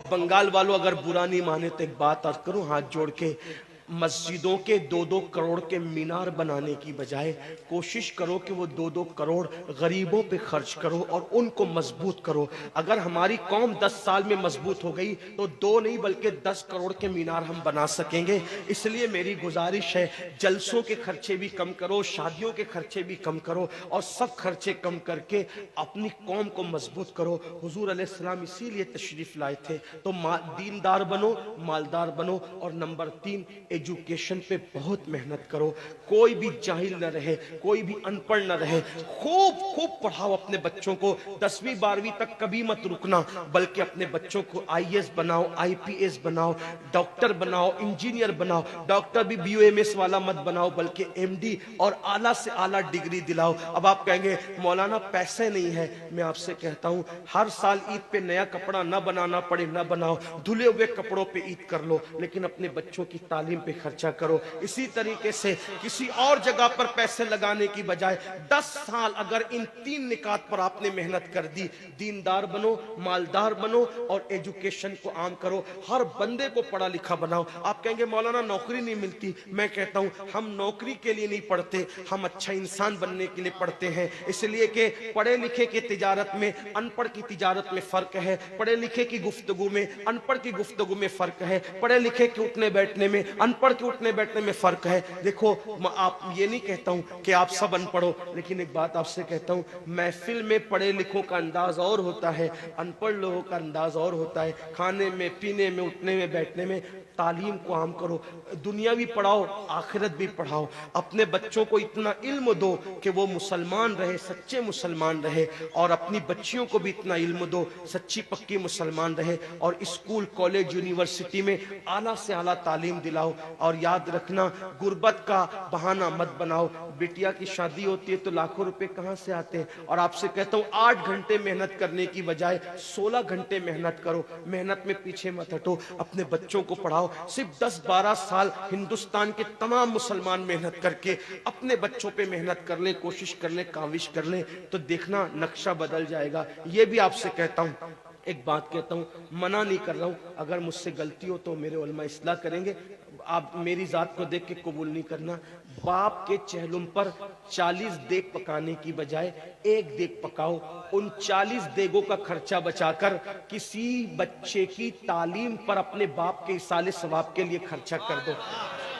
बंगाल वालों अगर बुरा नहीं माने तो एक बात अर्ज करूं हाथ जोड़ के, मस्जिदों के 2-2 करोड़ के मीनार बनाने की बजाय कोशिश करो कि वो 2-2 करोड़ गरीबों पे खर्च करो और उनको मजबूत करो। अगर हमारी कौम 10 साल में मजबूत हो गई तो 2 नहीं बल्कि 10 करोड़ के मीनार हम बना सकेंगे। इसलिए मेरी गुजारिश है, जलसों के खर्चे भी कम करो, शादियों के खर्चे भी कम करो और सब खर्चे कम करके अपनी कौम को मजबूत करो। हुजूर अलैहिस्सलाम इसीलिए तशरीफ लाए थे। तो दीनदार बनो, मालदार बनो और नंबर 3 एजुकेशन पे बहुत मेहनत करो। कोई भी जाहिल न रहे, कोई भी अनपढ़ न रहे। खूब खूब पढ़ाओ अपने बच्चों को। 10वीं 12वीं तक कभी मत रुकना, बल्कि अपने बच्चों को आईएएस बनाओ, आईपीएस बनाओ, डॉक्टर बनाओ, इंजीनियर बनाओ। डॉक्टर भी बीओएमएस वाला मत बनाओ, बल्कि एमडी और आला से आला डिग्री दिलाओ। अब आप कहेंगे मौलाना पैसे नहीं है। मैं आपसे कहता हूं, हर साल ईद पे नया कपड़ा न बनाना पड़े न बनाओ, धुले हुए कपड़ों पे ईद कर लो, लेकिन अपने बच्चों की तालीम पे खर्चा करो। इसी तरीके से किसी और जगह पर पैसे लगाने की बजाय 10 साल अगर इन 3 निकात पर आपने मेहनत कर दी, दीनदार बनो, मालदार बनो और एजुकेशन को आम करो। हर बंदे को पढ़ा लिखा बनाओ। आप कहेंगे मौलाना नौकरी नहीं मिलती। मैं कहता हूं, हम नौकरी के लिए नहीं पढ़ते, हम अच्छा इंसान बनने के लिए पढ़ते हैं। इसलिए कि पढ़े लिखे की तिजारत में अनपढ़ की तिजारत में फर्क है, पढ़े लिखे की गुफ्तगू में अनपढ़ की गुफ्तगू में फर्क है, पढ़े लिखे के उठने बैठने में अनपढ़ के उठने बैठने में फर्क है। देखो, आप ये नहीं कहता हूं कि आप सब अनपढ़ हो, लेकिन एक बात आपसे कहता हूं, महफिल में पढ़े लिखों का अंदाज और होता है, अनपढ़ लोगों का अंदाज और होता है। खाने में, पीने में, उठने में, बैठने में तालीम को आम करो। दुनिया भी पढ़ाओ, आखिरत भी पढ़ाओ। अपने बच्चों को इतना इल्म दो कि वो मुसलमान रहे, सच्चे मुसलमान रहे, और अपनी बच्चियों को भी इतना इल्म दो, सच्ची पक्की मुसलमान रहे। और स्कूल, कॉलेज, यूनिवर्सिटी में आला से आला तालीम दिलाओ। और याद रखना, गुर्बत का बहाना मत बनाओ। बिटिया की शादी होती है तो लाखों रुपए कहां से आते हैं। और आपसे कहता हूं, 8 घंटे मेहनत करने की बजाय 16 घंटे मेहनत करो। मेहनत में पीछे मत हटो, अपने बच्चों को पढ़ाओ। सिर्फ 10-12 साल हिंदुस्तान के तमाम मुसलमान मेहनत करके अपने बच्चों पे मेहनत कर लें, कोशिश कर लें, काविश कर लें, तो देखना नक्शा बदल जाएगा। ये भी आपसे कहता हूं, एक बात कहता हूं, मना नहीं कर रहा हूं, अगर मुझसे गलती हो तो मेरे उलमा इस्लाह करेंगे। आप मेरी जात को देख के कबूल नहीं करना। बाप के चेहलुम पर 40 देग पकाने की बजाय 1 देग पकाओ। उन 40 देगों का खर्चा बचाकर किसी बच्चे की तालीम पर अपने बाप के इसाले सवाब के लिए खर्चा कर दो।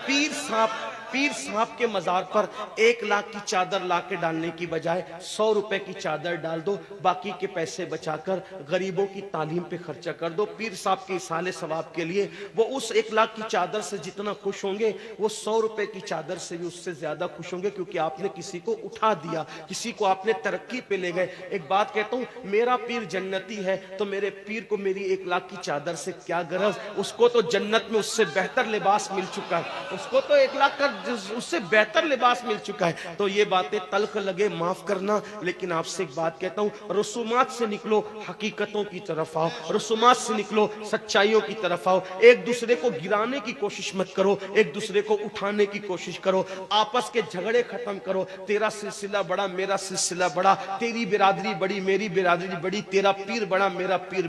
पीर साहब के मजार पर 1 लाख की चादर ला के डालने की बजाय 100 रुपए की चादर डाल दो। बाकी के पैसे बचाकर गरीबों की तालीम पे खर्चा कर दो। पीर साहब के इसाले सवाब के लिए वो उस 1 लाख की चादर से जितना खुश होंगे, वो 100 रुपए की चादर से भी उससे ज्यादा खुश होंगे, क्योंकि आपने किसी को उठा दिया, किसी को आपने तरक्की पे ले गए। एक बात कहता हूँ, मेरा पीर जन्नती है तो मेरे पीर को मेरी 1 लाख की चादर से क्या गरज। उसको तो जन्नत में उससे बेहतर लिबास मिल चुका है, उसको तो 1 लाख का उससे बेहतर लिबास मिल चुका है। तो ये बातें तल्ख लगे, माफ करना, लेकिन आपसे एक बात कहता हूं, रसूमात से निकलो, हकीकतों की तरफ आओ। रसूमात से निकलो, सच्चाइयों की तरफ आओ। एक दूसरे को गिराने की कोशिश मत करो, एक दूसरे को उठाने की कोशिश करो। आपस के झगड़े खत्म करो। तेरा सिलसिला बड़ा, मेरा सिलसिला बड़ा, तेरी बिरादरी बड़ी, मेरी बिरादरी बड़ी, तेरा पीर बड़ा, मेरा पीर